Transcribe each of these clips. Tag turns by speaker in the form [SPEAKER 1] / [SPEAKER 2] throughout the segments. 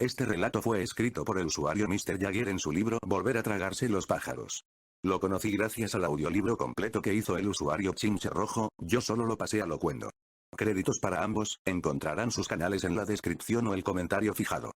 [SPEAKER 1] Este relato fue escrito por el usuario Mr. Jagger en su libro Volver a tragarse los pájaros. Lo conocí gracias al audiolibro completo que hizo el usuario Chinche Rojo, yo solo lo pasé a locuendo. Créditos para ambos, encontrarán sus canales en la descripción o el comentario fijado.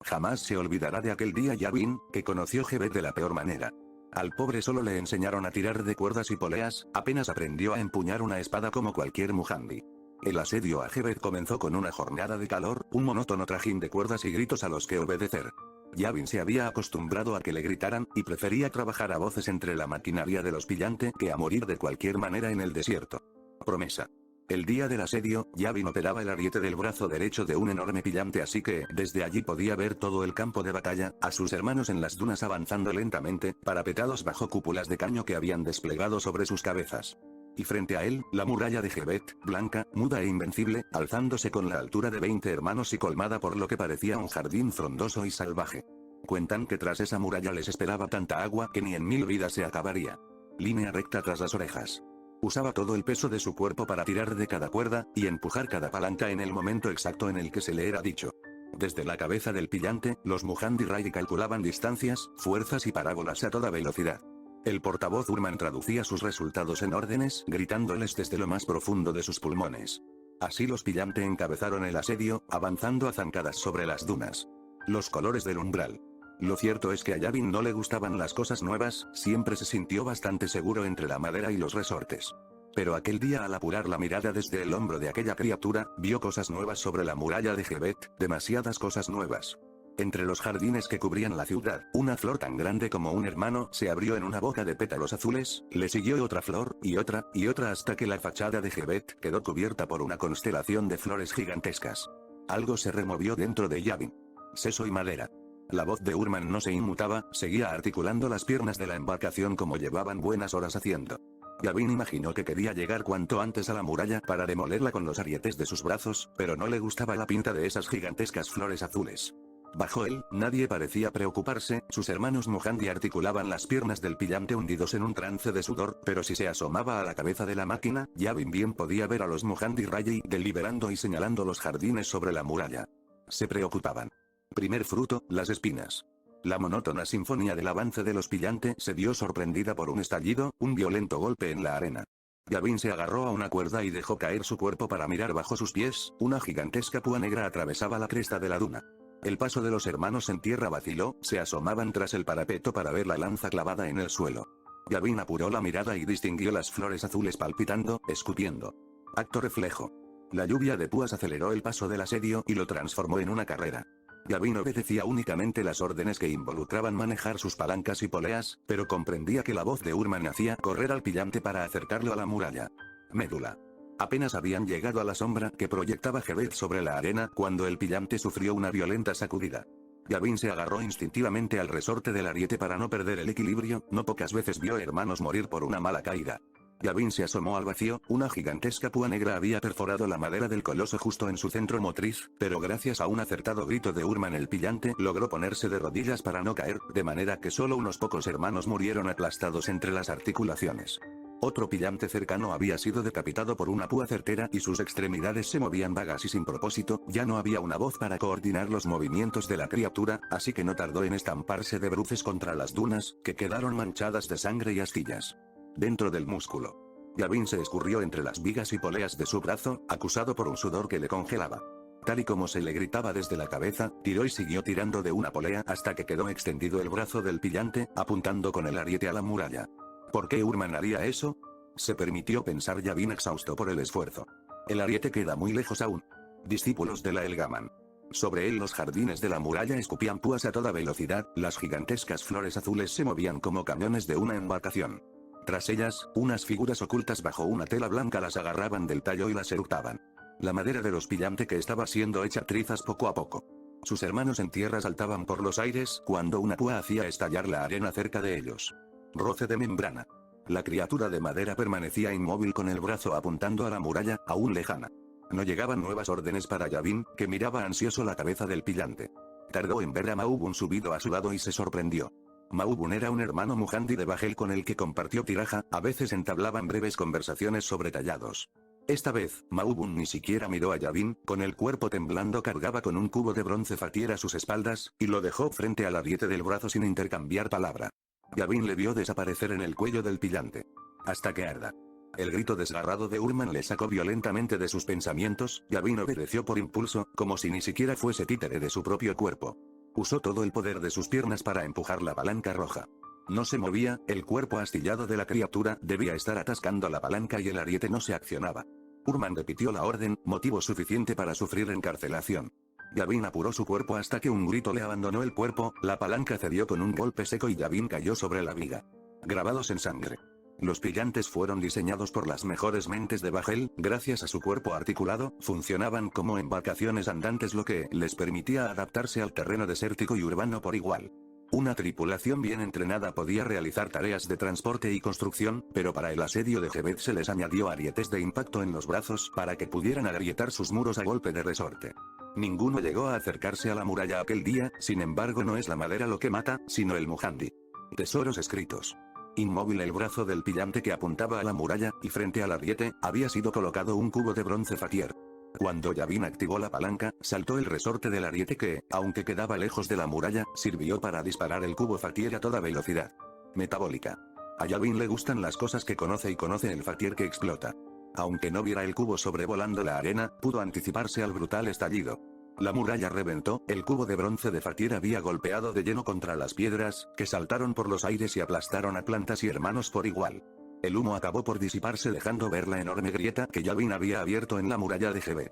[SPEAKER 1] Jamás se olvidará de aquel día Yavin, que conoció Gebet de la peor manera. Al pobre solo le enseñaron a tirar de cuerdas y poleas, apenas aprendió a empuñar una espada como cualquier mujandi. El asedio a Gebet comenzó con una jornada de calor, un monótono trajín de cuerdas y gritos a los que obedecer. Yavin se había acostumbrado a que le gritaran, y prefería trabajar a voces entre la maquinaria de los pillante que a morir de cualquier manera en el desierto. Promesa. El día del asedio, Yavin operaba el ariete del brazo derecho de un enorme pillante, así que, desde allí podía ver todo el campo de batalla, a sus hermanos en las dunas avanzando lentamente, parapetados bajo cúpulas de caño que habían desplegado sobre sus cabezas. Y frente a él, la muralla de Gebet, blanca, muda e invencible, alzándose con la altura de 20 hermanos y colmada por lo que parecía un jardín frondoso y salvaje. Cuentan que tras esa muralla les esperaba tanta agua que ni en 1000 vidas se acabaría. Línea recta tras las orejas. Usaba todo el peso de su cuerpo para tirar de cada cuerda, y empujar cada palanca en el momento exacto en el que se le era dicho. Desde la cabeza del pillante, los Mujandi Rai calculaban distancias, fuerzas y parábolas a toda velocidad. El portavoz Urman traducía sus resultados en órdenes, gritándoles desde lo más profundo de sus pulmones. Así los pillante encabezaron el asedio, avanzando a zancadas sobre las dunas. Los colores del umbral. Lo cierto es que a Yavin no le gustaban las cosas nuevas, siempre se sintió bastante seguro entre la madera y los resortes. Pero aquel día al apurar la mirada desde el hombro de aquella criatura, vio cosas nuevas sobre la muralla de Gebet, demasiadas cosas nuevas. Entre los jardines que cubrían la ciudad, una flor tan grande como un hermano se abrió en una boca de pétalos azules, le siguió otra flor, y otra hasta que la fachada de Gebet quedó cubierta por una constelación de flores gigantescas. Algo se removió dentro de Yavin. Seso y madera. La voz de Urman no se inmutaba, seguía articulando las piernas de la embarcación como llevaban buenas horas haciendo. Yavin imaginó que quería llegar cuanto antes a la muralla para demolerla con los arietes de sus brazos, pero no le gustaba la pinta de esas gigantescas flores azules. Bajo él, nadie parecía preocuparse, sus hermanos Mujandi articulaban las piernas del pillante hundidos en un trance de sudor, pero si se asomaba a la cabeza de la máquina, Yavin bien podía ver a los Mujandi Rayi deliberando y señalando los jardines sobre la muralla. Se preocupaban. Primer fruto, las espinas. La monótona sinfonía del avance de los pillante se dio sorprendida por un estallido, un violento golpe en la arena. Yavin se agarró a una cuerda y dejó caer su cuerpo para mirar bajo sus pies, una gigantesca púa negra atravesaba la cresta de la duna. El paso de los hermanos en tierra vaciló, se asomaban tras el parapeto para ver la lanza clavada en el suelo. Yavin apuró la mirada y distinguió las flores azules palpitando, escupiendo. Acto reflejo. La lluvia de púas aceleró el paso del asedio y lo transformó en una carrera. Yavin obedecía únicamente las órdenes que involucraban manejar sus palancas y poleas, pero comprendía que la voz de Urman hacía correr al pillante para acercarlo a la muralla. Médula. Apenas habían llegado a la sombra que proyectaba Gebet sobre la arena cuando el pillante sufrió una violenta sacudida. Yavin se agarró instintivamente al resorte del ariete para no perder el equilibrio, no pocas veces vio hermanos morir por una mala caída. Yavin se asomó al vacío, una gigantesca púa negra había perforado la madera del coloso justo en su centro motriz, pero gracias a un acertado grito de Urman el pillante logró ponerse de rodillas para no caer, de manera que solo unos pocos hermanos murieron aplastados entre las articulaciones. Otro pillante cercano había sido decapitado por una púa certera y sus extremidades se movían vagas y sin propósito, ya no había una voz para coordinar los movimientos de la criatura, así que no tardó en estamparse de bruces contra las dunas, que quedaron manchadas de sangre y astillas. Dentro del músculo. Yavin se escurrió entre las vigas y poleas de su brazo, acusado por un sudor que le congelaba. Tal y como se le gritaba desde la cabeza, tiró y siguió tirando de una polea hasta que quedó extendido el brazo del pillante, apuntando con el ariete a la muralla. ¿Por qué Urman haría eso? Se permitió pensar Yavin exhausto por el esfuerzo. El ariete queda muy lejos aún. Discípulos de la Elgaman. Sobre él los jardines de la muralla escupían púas a toda velocidad, las gigantescas flores azules se movían como cañones de una embarcación. Tras ellas, unas figuras ocultas bajo una tela blanca las agarraban del tallo y las eructaban. La madera de los pillante que estaba siendo hecha trizas poco a poco. Sus hermanos en tierra saltaban por los aires cuando una púa hacía estallar la arena cerca de ellos. Roce de membrana. La criatura de madera permanecía inmóvil con el brazo apuntando a la muralla, aún lejana. No llegaban nuevas órdenes para Yavin, que miraba ansioso la cabeza del pillante. Tardó en ver a Maubun subido a su lado y se sorprendió. Maubun era un hermano Mujandi de Bajel con el que compartió tiraja, a veces entablaban breves conversaciones sobre tallados. Esta vez, Maubun ni siquiera miró a Yavin, con el cuerpo temblando cargaba con un cubo de bronce Fatier a sus espaldas, y lo dejó frente al ariete del brazo sin intercambiar palabra. Yavin le vio desaparecer en el cuello del pillante. Hasta que arda. El grito desgarrado de Urman le sacó violentamente de sus pensamientos. Yavin obedeció por impulso, como si ni siquiera fuese títere de su propio cuerpo. Usó todo el poder de sus piernas para empujar la palanca roja. No se movía, el cuerpo astillado de la criatura debía estar atascando la palanca y el ariete no se accionaba. Urman repitió la orden, motivo suficiente para sufrir encarcelación. Yavin apuró su cuerpo hasta que un grito le abandonó el cuerpo, la palanca cedió con un golpe seco y Yavin cayó sobre la viga. Grabados en sangre. Los pillantes fueron diseñados por las mejores mentes de Bajel, gracias a su cuerpo articulado, funcionaban como embarcaciones andantes lo que les permitía adaptarse al terreno desértico y urbano por igual. Una tripulación bien entrenada podía realizar tareas de transporte y construcción, pero para el asedio de Gebet se les añadió arietes de impacto en los brazos para que pudieran agrietar sus muros a golpe de resorte. Ninguno llegó a acercarse a la muralla aquel día, sin embargo no es la madera lo que mata, sino el Mujandi. Tesoros escritos. Inmóvil el brazo del pillante que apuntaba a la muralla, y frente al ariete, había sido colocado un cubo de bronce Fatier. Cuando Yavin activó la palanca, saltó el resorte del ariete que, aunque quedaba lejos de la muralla, sirvió para disparar el cubo Fatier a toda velocidad. Metabólica. A Yavin le gustan las cosas que conoce y conoce el Fatier que explota. Aunque no viera el cubo sobrevolando la arena, pudo anticiparse al brutal estallido. La muralla reventó, el cubo de bronce de Fatier había golpeado de lleno contra las piedras, que saltaron por los aires y aplastaron a plantas y hermanos por igual. El humo acabó por disiparse dejando ver la enorme grieta que Yavin había abierto en la muralla de Gebet.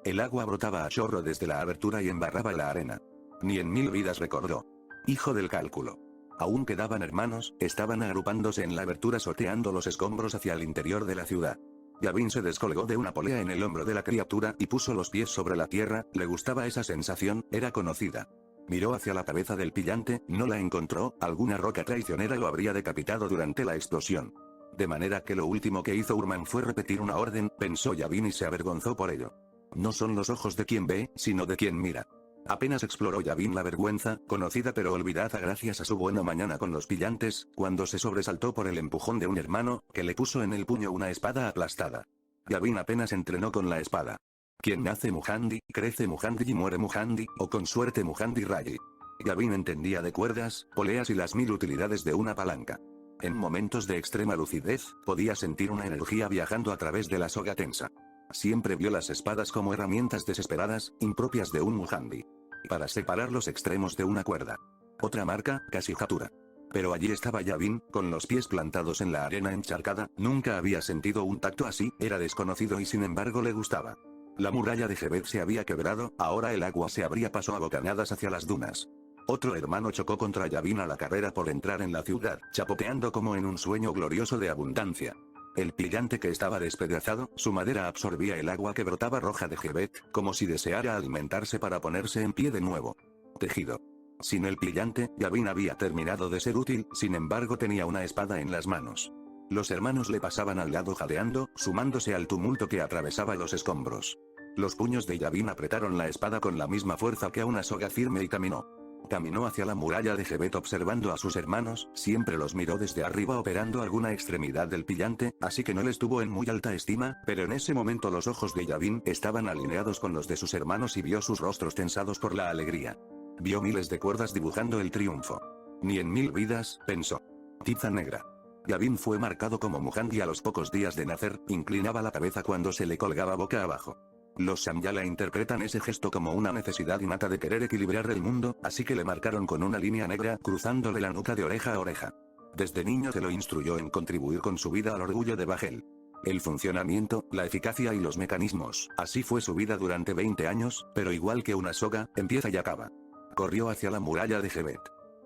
[SPEAKER 1] El agua brotaba a chorro desde la abertura y embarraba la arena. Ni en 1000 vidas recordó. Hijo del cálculo. Aún quedaban hermanos, estaban agrupándose en la abertura soteando los escombros hacia el interior de la ciudad. Yavin se descolgó de una polea en el hombro de la criatura y puso los pies sobre la tierra, le gustaba esa sensación, era conocida. Miró hacia la cabeza del pillante, no la encontró, alguna roca traicionera lo habría decapitado durante la explosión. De manera que lo último que hizo Urman fue repetir una orden, pensó Yavin y se avergonzó por ello. No son los ojos de quien ve, sino de quien mira. Apenas exploró Yavin la vergüenza, conocida pero olvidada gracias a su buena mañana con los pillantes, cuando se sobresaltó por el empujón de un hermano, que le puso en el puño una espada aplastada. Yavin apenas entrenó con la espada. Quien nace Mujandi, crece Mujandi y muere Mujandi, o con suerte Mujandi Rayi. Yavin entendía de cuerdas, poleas y las 1000 utilidades de una palanca. En momentos de extrema lucidez, podía sentir una energía viajando a través de la soga tensa. Siempre vio las espadas como herramientas desesperadas, impropias de un Mujandi. Para separar los extremos de una cuerda. Otra marca, casi Hatura. Pero allí estaba Yavin, con los pies plantados en la arena encharcada, nunca había sentido un tacto así, era desconocido y sin embargo le gustaba. La muralla de Gebet se había quebrado, ahora el agua se abría paso a bocanadas hacia las dunas. Otro hermano chocó contra Yavin a la carrera por entrar en la ciudad, chapoteando como en un sueño glorioso de abundancia. El pillante que estaba despedazado, su madera absorbía el agua que brotaba roja de Gebet, como si deseara alimentarse para ponerse en pie de nuevo. Tejido. Sin el pillante, Yavin había terminado de ser útil, sin embargo tenía una espada en las manos. Los hermanos le pasaban al lado jadeando, sumándose al tumulto que atravesaba los escombros. Los puños de Yavin apretaron la espada con la misma fuerza que a una soga firme y caminó. Caminó hacia la muralla de Gebet observando a sus hermanos, siempre los miró desde arriba operando alguna extremidad del pillante, así que no les tuvo en muy alta estima, pero en ese momento los ojos de Yavin estaban alineados con los de sus hermanos y vio sus rostros tensados por la alegría. Vio miles de cuerdas dibujando el triunfo. Ni en 1000 vidas, pensó. Tiza negra. Yavin fue marcado como Mujandi a los pocos días de nacer, inclinaba la cabeza cuando se le colgaba boca abajo. Los Samyala interpretan ese gesto como una necesidad innata de querer equilibrar el mundo, así que le marcaron con una línea negra cruzándole la nuca de oreja a oreja. Desde niño se lo instruyó en contribuir con su vida al orgullo de Bajel. El funcionamiento, la eficacia y los mecanismos, así fue su vida durante 20 años, pero igual que una soga, empieza y acaba. Corrió hacia la muralla de Gebet.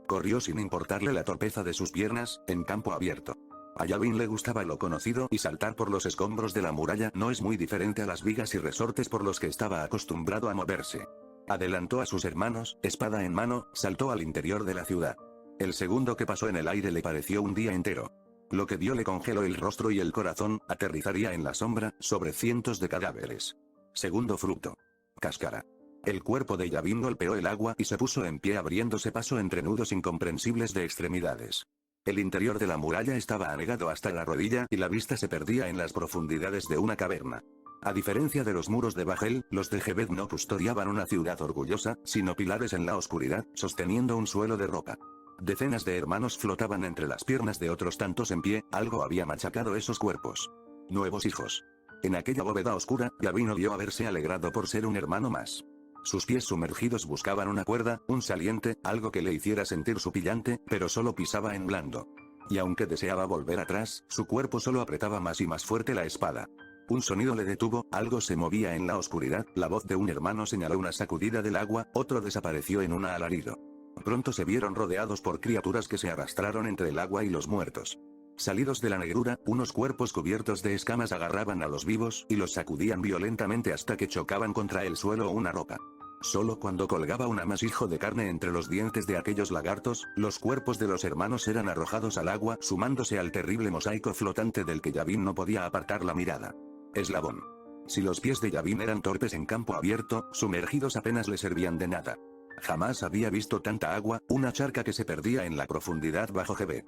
[SPEAKER 1] Corrió sin importarle la torpeza de sus piernas, en campo abierto. A Yavin le gustaba lo conocido y saltar por los escombros de la muralla no es muy diferente a las vigas y resortes por los que estaba acostumbrado a moverse. Adelantó a sus hermanos, espada en mano, saltó al interior de la ciudad. El segundo que pasó en el aire le pareció un día entero. Lo que vio le congeló el rostro y el corazón, aterrizaría en la sombra, sobre cientos de cadáveres. Segundo fruto. Cáscara. El cuerpo de Yavin golpeó el agua y se puso en pie abriéndose paso entre nudos incomprensibles de extremidades. El interior de la muralla estaba anegado hasta la rodilla y la vista se perdía en las profundidades de una caverna. A diferencia de los muros de Bajel, los de Gebet no custodiaban una ciudad orgullosa, sino pilares en la oscuridad, sosteniendo un suelo de roca. Decenas de hermanos flotaban entre las piernas de otros tantos en pie, algo había machacado esos cuerpos. Nuevos hijos. En aquella bóveda oscura, Yavin odió haberse alegrado por ser un hermano más. Sus pies sumergidos buscaban una cuerda, un saliente, algo que le hiciera sentir su pillante, pero solo pisaba en blando. Y aunque deseaba volver atrás, su cuerpo solo apretaba más y más fuerte la espada. Un sonido le detuvo, algo se movía en la oscuridad, la voz de un hermano señaló una sacudida del agua, otro desapareció en un alarido. Pronto se vieron rodeados por criaturas que se arrastraron entre el agua y los muertos. Salidos de la negrura, unos cuerpos cubiertos de escamas agarraban a los vivos y los sacudían violentamente hasta que chocaban contra el suelo o una roca. Solo cuando colgaba un amasijo de carne entre los dientes de aquellos lagartos, los cuerpos de los hermanos eran arrojados al agua, sumándose al terrible mosaico flotante del que Yavin no podía apartar la mirada. Eslabón. Si los pies de Yavin eran torpes en campo abierto, sumergidos apenas le servían de nada. Jamás había visto tanta agua, una charca que se perdía en la profundidad bajo Gebet.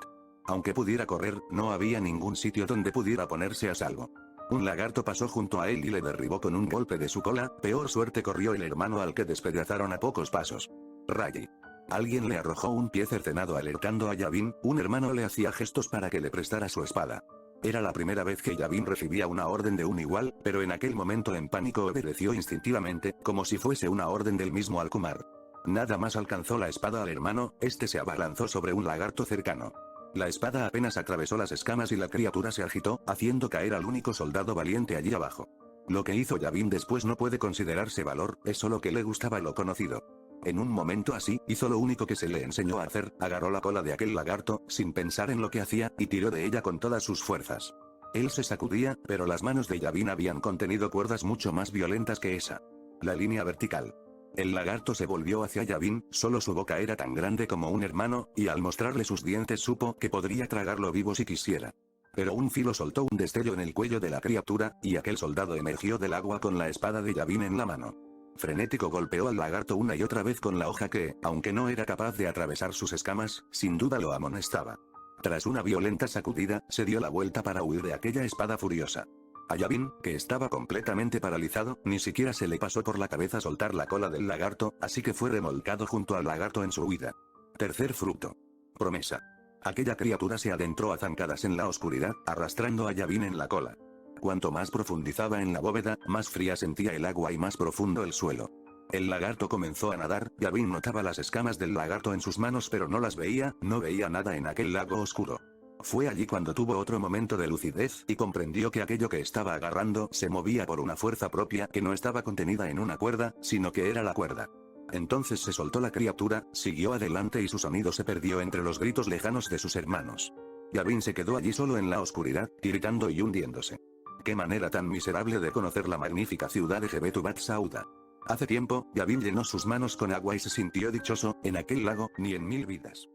[SPEAKER 1] Aunque pudiera correr, no había ningún sitio donde pudiera ponerse a salvo. Un lagarto pasó junto a él y le derribó con un golpe de su cola, peor suerte corrió el hermano al que despedazaron a pocos pasos. Rayi. Alguien le arrojó un pie cercenado alertando a Yavin, un hermano le hacía gestos para que le prestara su espada. Era la primera vez que Yavin recibía una orden de un igual, pero en aquel momento en pánico obedeció instintivamente, como si fuese una orden del mismo Alcumar. Nada más alcanzó la espada al hermano, este se abalanzó sobre un lagarto cercano. La espada apenas atravesó las escamas y la criatura se agitó, haciendo caer al único soldado valiente allí abajo. Lo que hizo Yavin después no puede considerarse valor, es solo que le gustaba lo conocido. En un momento así, hizo lo único que se le enseñó a hacer, agarró la cola de aquel lagarto, sin pensar en lo que hacía, y tiró de ella con todas sus fuerzas. Él se sacudía, pero las manos de Yavin habían contenido cuerdas mucho más violentas que esa. La línea vertical. El lagarto se volvió hacia Yavin, solo su boca era tan grande como un hermano, y al mostrarle sus dientes supo que podría tragarlo vivo si quisiera. Pero un filo soltó un destello en el cuello de la criatura, y aquel soldado emergió del agua con la espada de Yavin en la mano. Frenético golpeó al lagarto una y otra vez con la hoja que, aunque no era capaz de atravesar sus escamas, sin duda lo amonestaba. Tras una violenta sacudida, se dio la vuelta para huir de aquella espada furiosa. A Yavin, que estaba completamente paralizado, ni siquiera se le pasó por la cabeza soltar la cola del lagarto, así que fue remolcado junto al lagarto en su huida. Tercer fruto. Promesa. Aquella criatura se adentró a zancadas en la oscuridad, arrastrando a Yavin en la cola. Cuanto más profundizaba en la bóveda, más fría sentía el agua y más profundo el suelo. El lagarto comenzó a nadar, Yavin notaba las escamas del lagarto en sus manos pero no las veía, no veía nada en aquel lago oscuro. Fue allí cuando tuvo otro momento de lucidez y comprendió que aquello que estaba agarrando se movía por una fuerza propia que no estaba contenida en una cuerda, sino que era la cuerda. Entonces se soltó la criatura, siguió adelante y su sonido se perdió entre los gritos lejanos de sus hermanos. Yavin se quedó allí solo en la oscuridad, tiritando y hundiéndose. Qué manera tan miserable de conocer la magnífica ciudad de Jebet Ubat Sauda. Hace tiempo, Yavin llenó sus manos con agua y se sintió dichoso, en aquel lago, ni en 1000 vidas.